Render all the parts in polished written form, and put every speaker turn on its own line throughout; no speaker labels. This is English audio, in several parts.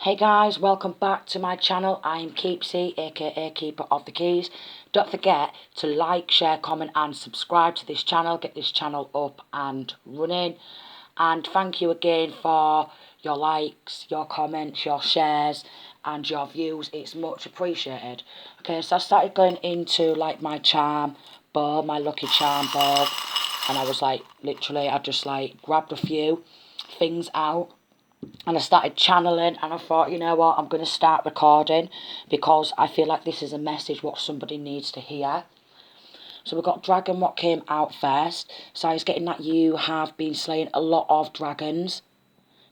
Hey guys, welcome back to my channel. I am Keepsy, aka Keeper of the Keys. Don't forget to like, share, comment and subscribe to this channel. Get this channel up and running. And thank you again for your likes, your comments, your shares and your views. It's much appreciated. Okay, so I started going into like my charm bowl, my lucky charm bowl. And I was like, literally, I just like grabbed a few things out. And I started channeling and I thought, you know what, I'm going to start recording because I feel like this is a message what somebody needs to hear. So we've got dragon, what came out first. So I was getting that you have been slaying a lot of dragons.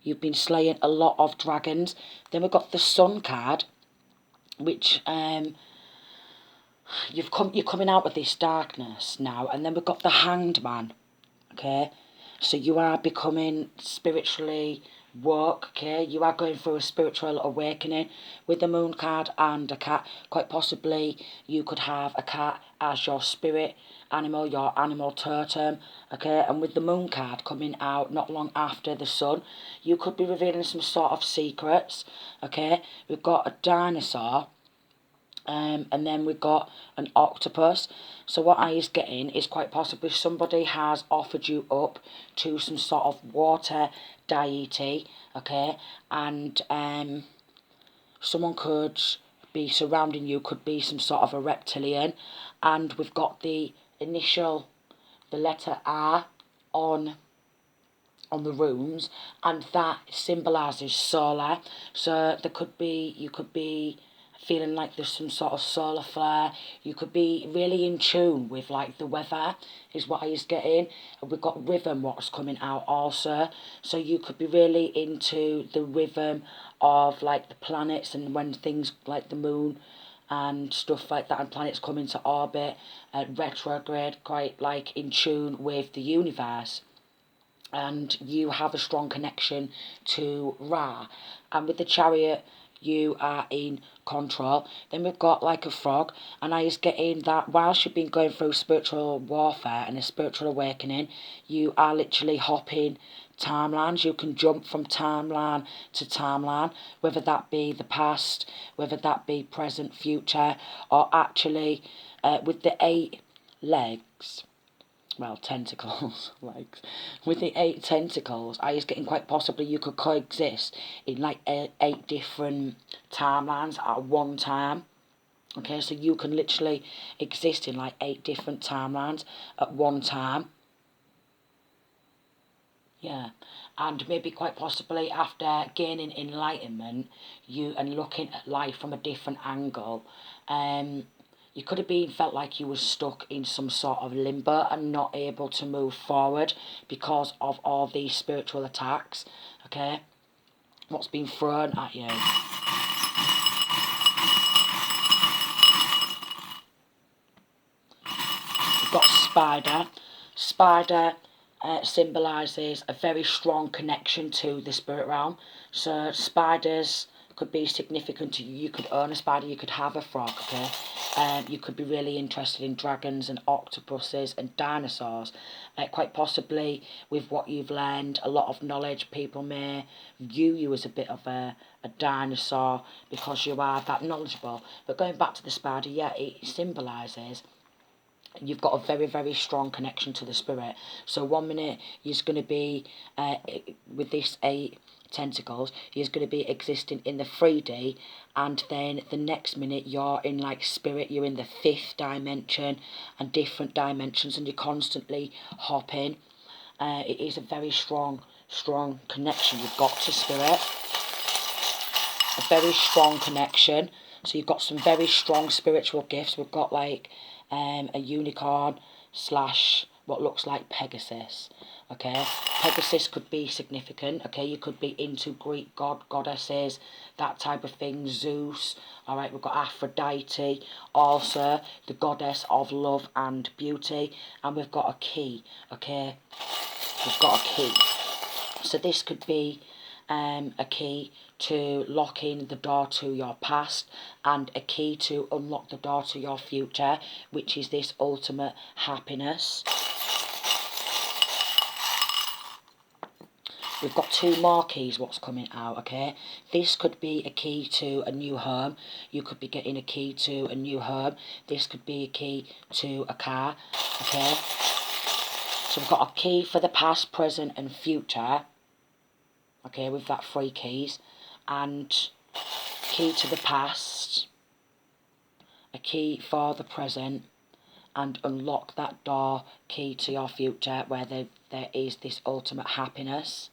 You've been slaying a lot of dragons. Then we've got the sun card, which you're coming out of this darkness now. And then we've got the hanged man, okay? So you are becoming spiritually woke, okay? You are going through a spiritual awakening with the moon card and a cat. Quite possibly you could have a cat as your spirit animal, your animal totem, okay? And with the moon card coming out not long after the sun, you could be revealing some sort of secrets, okay? We've got a dinosaur. And then we've got an octopus. So what I is getting is quite possibly somebody has offered you up to some sort of water deity, okay? And someone could be surrounding you, could be some sort of a reptilian. And we've got the initial, the letter R on the runes, and that symbolises solar. So there could be, you could be feeling like there's some sort of solar flare. You could be really in tune with like the weather is what I was getting. And we've got rhythm what's coming out also. So you could be really into the rhythm of like the planets and when things like the moon and stuff like that and planets come into orbit, retrograde, quite like in tune with the universe. And you have a strong connection to Ra. And with the chariot, you are in control. Then we've got like a frog, and I was getting that whilst you've been going through spiritual warfare and a spiritual awakening, you are literally hopping timelines. You can jump from timeline to timeline, whether that be the past, whether that be present, future, or actually with the 8 legs, well, tentacles, legs. With the 8 tentacles, I was getting quite possibly you could coexist in like 8 different timelines at one time. Okay, so you can literally exist in like 8 different timelines at one time. Yeah, and maybe quite possibly after gaining enlightenment, you and looking at life from a different angle, you could have been felt like you were stuck in some sort of limbo and not able to move forward because of all these spiritual attacks, okay? What's been thrown at you. You've got spider. Spider symbolises a very strong connection to the spirit realm. So spiders could be significant to you. You could own a spider, you could have a frog, okay? You could be really interested in dragons and octopuses and dinosaurs. Quite possibly with what you've learned, a lot of knowledge, people may view you as a bit of a dinosaur because you are that knowledgeable. But going back to the spider, yeah, it symbolises you've got a very, very strong connection to the spirit. So 1 minute you're going to be, with this 8 tentacles, you're going to be existing in the 3D, and then the next minute you're in like spirit, you're in the 5th dimension and different dimensions, and you're constantly hopping. It is a very strong connection you've got to spirit. A very strong connection. So you've got some very strong spiritual gifts. We've got like a unicorn slash what looks like Pegasus. Okay, Pegasus could be significant. Okay, you could be into Greek goddesses, that type of thing. Zeus. All right, we've got Aphrodite, also the goddess of love and beauty, and we've got a key. Okay, we've got a key. So this could be a key to locking the door to your past and a key to unlock the door to your future, which is this ultimate happiness. We've got 2 more keys what's coming out, okay? This could be a key to a new home. You could be getting a key to a new home. This could be a key to a car, okay? So we've got a key for the past, present and future, okay, with that 3 keys. And key to the past, a key for the present, and unlock that door, key to your future, where there is this ultimate happiness.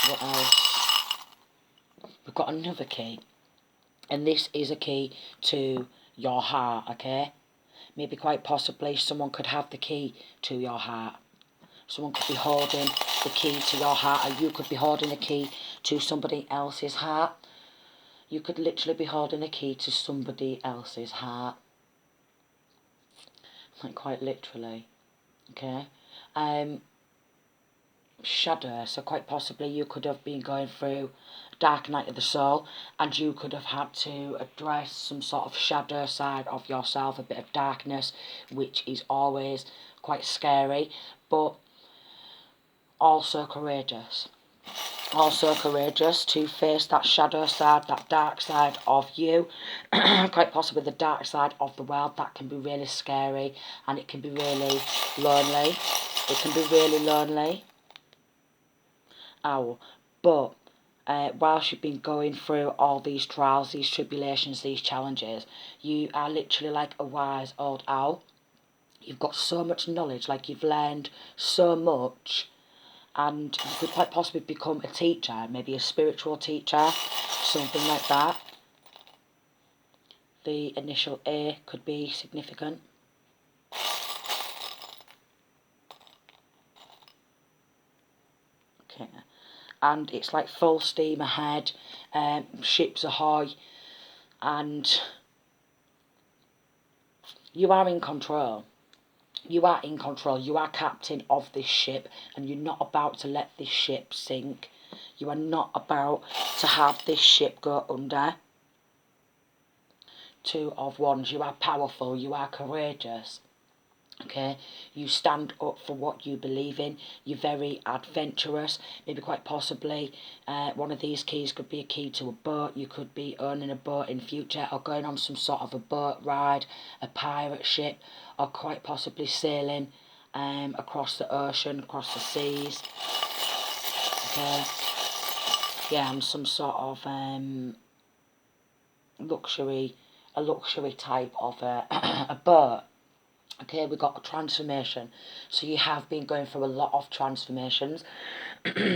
What else? We've got another key, and this is a key to your heart, okay? Maybe quite possibly someone could have the key to your heart. Someone could be holding the key to your heart, or you could be holding the key to somebody else's heart. You could literally be holding the key to somebody else's heart. Like quite literally, okay? Shadow, so quite possibly you could have been going through dark night of the soul, and you could have had to address some sort of shadow side of yourself, a bit of darkness, which is always quite scary, but also courageous. Also courageous to face that shadow side, that dark side of you, quite possibly the dark side of the world. That can be really scary, and it can be really lonely. It can be really lonely. Owl. But whilst you've been going through all these trials, these tribulations, these challenges, you are literally like a wise old owl. You've got so much knowledge, like you've learned so much, and you could quite possibly become a teacher, maybe a spiritual teacher, something like that. The initial A could be significant. Okay. And it's like full steam ahead, ships ahoy, and you are in control. You are in control. You are captain of this ship, and you're not about to let this ship sink. You are not about to have this ship go under. 2 of Wands. You are powerful. You are courageous. Okay, you stand up for what you believe in. You're very adventurous. Maybe quite possibly one of these keys could be a key to a boat. You could be owning a boat in future, or going on some sort of a boat ride, a pirate ship, or quite possibly sailing across the ocean, across the seas. Okay, yeah, and some sort of luxury type of a boat. Okay, we've got a transformation. So you have been going through a lot of transformations.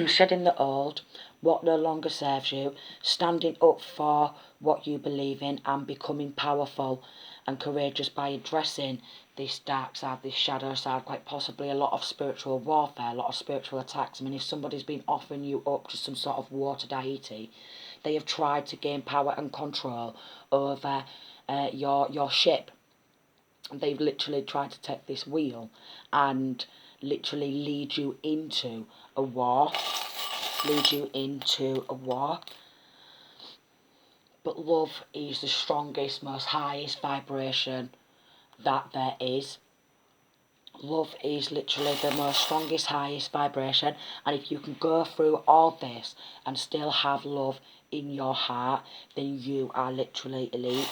Shedding the old, what no longer serves you, standing up for what you believe in, and becoming powerful and courageous by addressing this dark side, this shadow side, quite possibly a lot of spiritual warfare, a lot of spiritual attacks. I mean, if somebody's been offering you up to some sort of water deity, they have tried to gain power and control over your ship. They've literally tried to take this wheel and literally lead you into a war. But love is the strongest, most highest vibration that there is. Love is literally the most strongest, highest vibration. And if you can go through all this and still have love in your heart, then you are literally elite.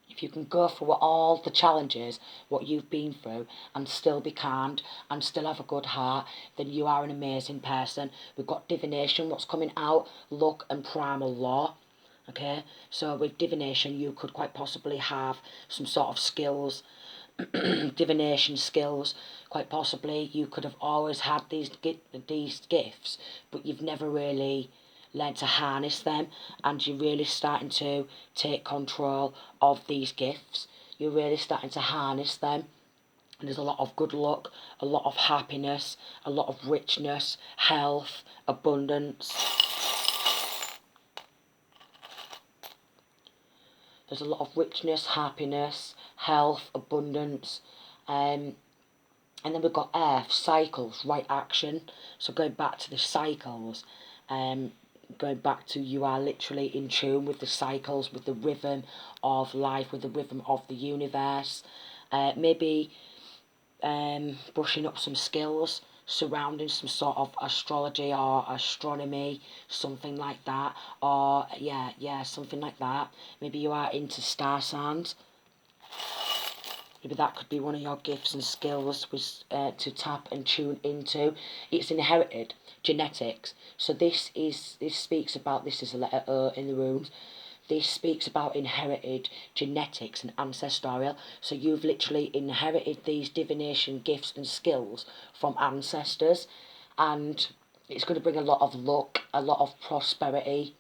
If you can go through all the challenges, what you've been through, and still be kind, and still have a good heart, then you are an amazing person. We've got divination, what's coming out, luck and primal law. Okay, so with divination, you could quite possibly have some sort of skills, divination skills. Quite possibly, you could have always had these gifts, but you've never really learn to harness them, and you're really starting to take control of these gifts. You're really starting to harness them, and there's a lot of good luck, a lot of happiness, a lot of richness, health, abundance. There's a lot of richness, happiness, health, abundance, and then we've got earth, cycles, right action. So going back to the cycles, going back to you are literally in tune with the cycles, with the rhythm of life, with the rhythm of the universe. Maybe brushing up some skills, surrounding some sort of astrology or astronomy, something like that, or yeah, something like that. Maybe you are into star signs. Maybe that could be one of your gifts and skills was to tap and tune into. It's inherited genetics. So this speaks about, this is a letter in the rooms. This speaks about inherited genetics and ancestral. So you've literally inherited these divination gifts and skills from ancestors, and it's going to bring a lot of luck, a lot of prosperity,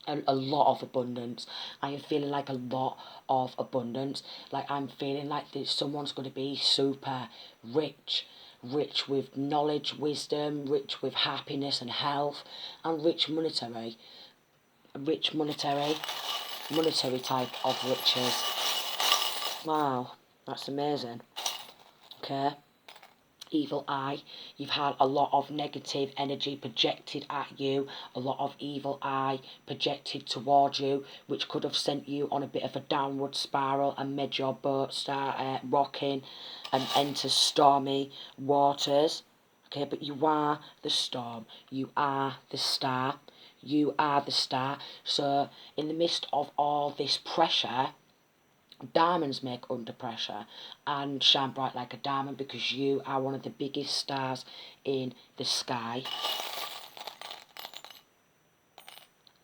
a lot of abundance. I am feeling like a lot of abundance. Like I'm feeling like someone's going to be super rich. Rich with knowledge, wisdom, rich with happiness and health, and rich monetary type of riches. Wow, that's amazing. Okay. Evil eye. You've had a lot of negative energy projected at you, a lot of evil eye projected towards you, which could have sent you on a bit of a downward spiral and made your boat start rocking and enter stormy waters. Okay, but you are the storm. You are the star. You are the star. So in the midst of all this pressure, diamonds make under pressure and shine bright like a diamond, because you are one of the biggest stars in the sky.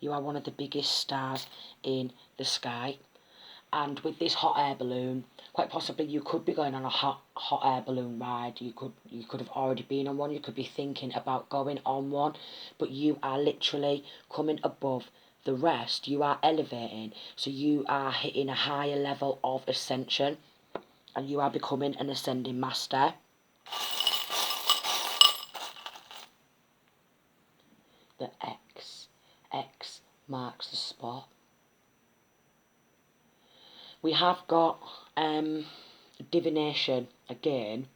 You are one of the biggest stars in the sky. And with this hot air balloon, quite possibly you could be going on a hot air balloon ride. You could have already been on one. You could be thinking about going on one, but you are literally coming above the rest. You are elevating, so you are hitting a higher level of ascension, and you are becoming an ascending master. The X marks the spot. We have got divination again.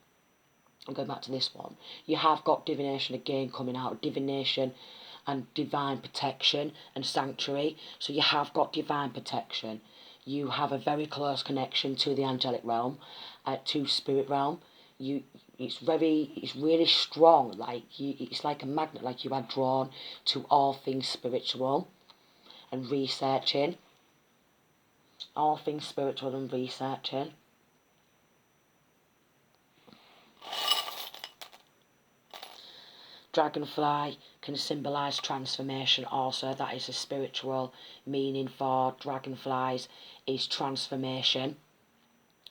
I'm going back to this one. You have got divination again coming out. Divination and divine protection and sanctuary. So you have got divine protection. You have a very close connection to the angelic realm, to spirit realm. It's really strong. Like it's like a magnet. Like you are drawn to all things spiritual and researching. All things spiritual and researching. Dragonfly can symbolise transformation also. That is a spiritual meaning for dragonflies, is transformation.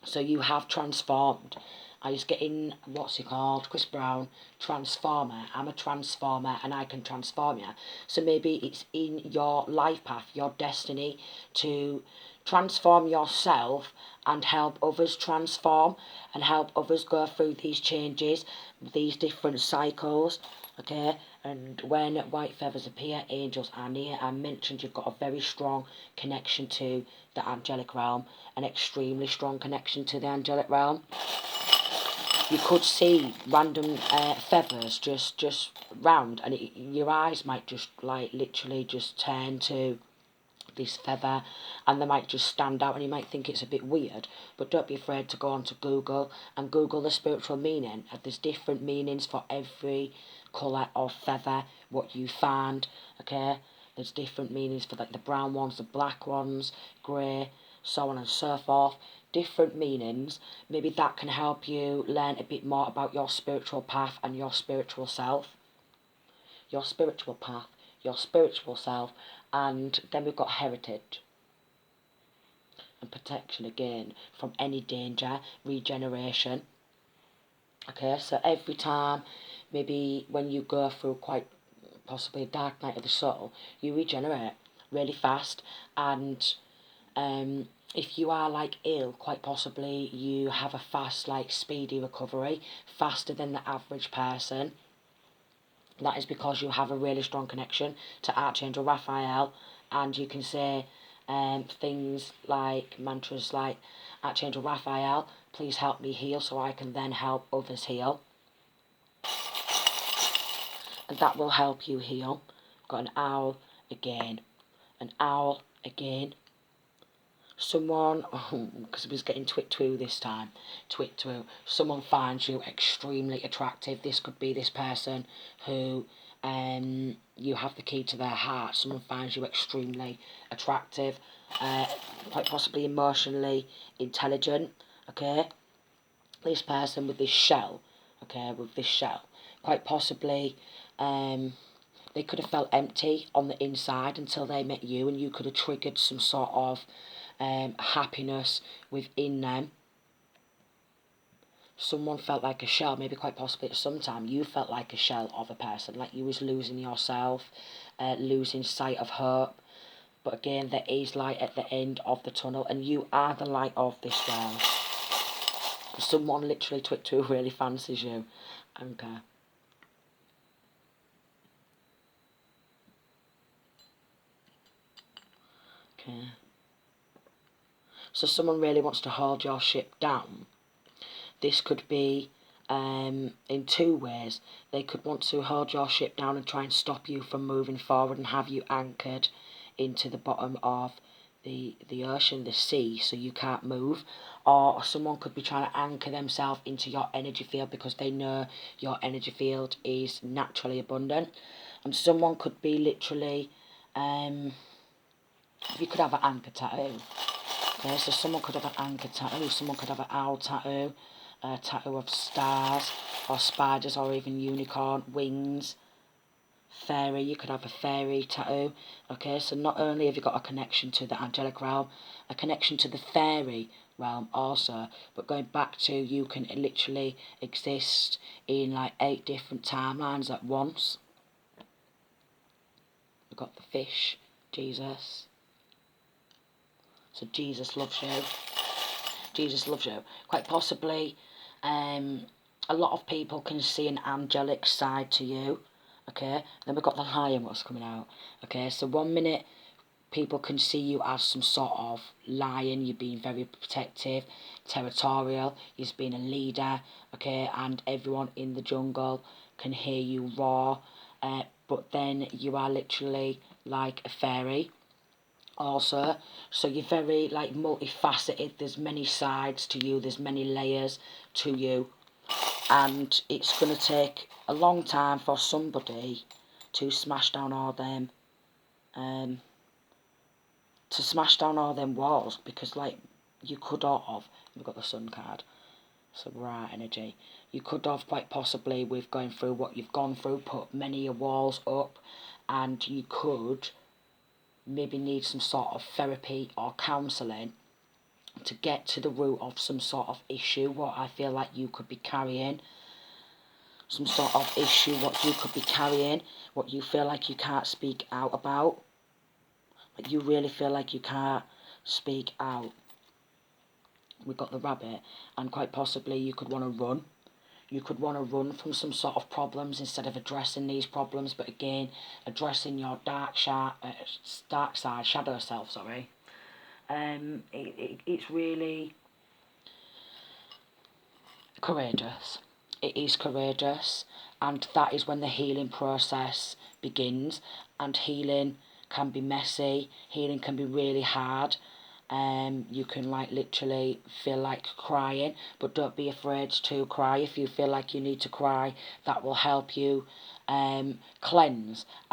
So you have transformed. I was getting, what's it called, Chris Brown, Transformer. I'm a transformer and I can transform you. So maybe it's in your life path, your destiny, to transform yourself and help others transform and help others go through these changes, these different cycles. Okay, and when white feathers appear, angels are near. I mentioned you've got a very strong connection to the angelic realm, an extremely strong connection to the angelic realm. You could see random feathers just round, and your eyes might just like literally just turn to this feather, and they might just stand out, and you might think it's a bit weird, but don't be afraid to go on to Google and Google the spiritual meaning. There's different meanings for every colour of feather, what you find. Okay, there's different meanings for like the brown ones, the black ones, grey, so on and so forth. Different meanings. Maybe that can help you learn a bit more about your spiritual path and your spiritual self. Your spiritual path, your spiritual self. And then we've got heritage and protection again from any danger, regeneration. Okay, so every time, maybe when you go through quite possibly a dark night of the soul, you regenerate really fast. And if you are like ill, quite possibly you have a fast, like speedy recovery, faster than the average person. That is because you have a really strong connection to Archangel Raphael, and you can say things like mantras like, Archangel Raphael, please help me heal so I can then help others heal. And that will help you heal. Got an owl again. An owl again. someone, because it was getting twit-twoo this time, twit-twoo, someone finds you extremely attractive. This could be this person who you have the key to their heart. Someone finds you extremely attractive, quite possibly emotionally intelligent, okay? This person with this shell, okay, with this shell, quite possibly they could have felt empty on the inside until they met you, and you could have triggered some sort of happiness within them. Someone felt like a shell, maybe quite possibly at some time you felt like a shell of a person, like you was losing yourself, losing sight of hope. But again, there is light at the end of the tunnel, and you are the light of this world. Someone literally twit-twoo really fancies you. Okay. Okay. So someone really wants to hold your ship down. This could be in two ways. They could want to hold your ship down and try and stop you from moving forward and have you anchored into the bottom of the ocean, the sea, so you can't move. Or someone could be trying to anchor themselves into your energy field because they know your energy field is naturally abundant. And someone could be literally, you could have an anchor tattoo. Okay, so someone could have an anchor tattoo, someone could have an owl tattoo, a tattoo of stars, or spiders, or even unicorn wings. Fairy, you could have a fairy tattoo. Okay, so not only have you got a connection to the angelic realm, a connection to the fairy realm also, but going back to, you can literally exist in like 8 different timelines at once. We've got the fish, Jesus. So Jesus loves you. Jesus loves you. Quite possibly, a lot of people can see an angelic side to you. Okay, then we've got the lion, what's coming out. Okay, so 1 minute people can see you as some sort of lion. You're being very protective, territorial. You're being a leader. Okay, and everyone in the jungle can hear you roar. But then you are literally like a fairy also, so you're very like multifaceted. There's many sides to you, there's many layers to you, and it's going to take a long time for somebody to smash down all them walls, because like you could have, we've got the sun card, so right energy, you could have quite possibly, with going through what you've gone through, put many walls up, and you could maybe need some sort of therapy or counselling to get to the root of some sort of issue, what I feel like you could be carrying. Some sort of issue, what you could be carrying, what you feel like you can't speak out about. Like you really feel like you can't speak out. We've got the rabbit, and quite possibly you could want to run. You could want to run from some sort of problems instead of addressing these problems, but again, addressing your dark side, shadow self, sorry. It's really courageous. It is courageous, and that is when the healing process begins. And healing can be messy, healing can be really hard. You can like literally feel like crying, but don't be afraid to cry. If you feel like you need to cry, that will help you cleanse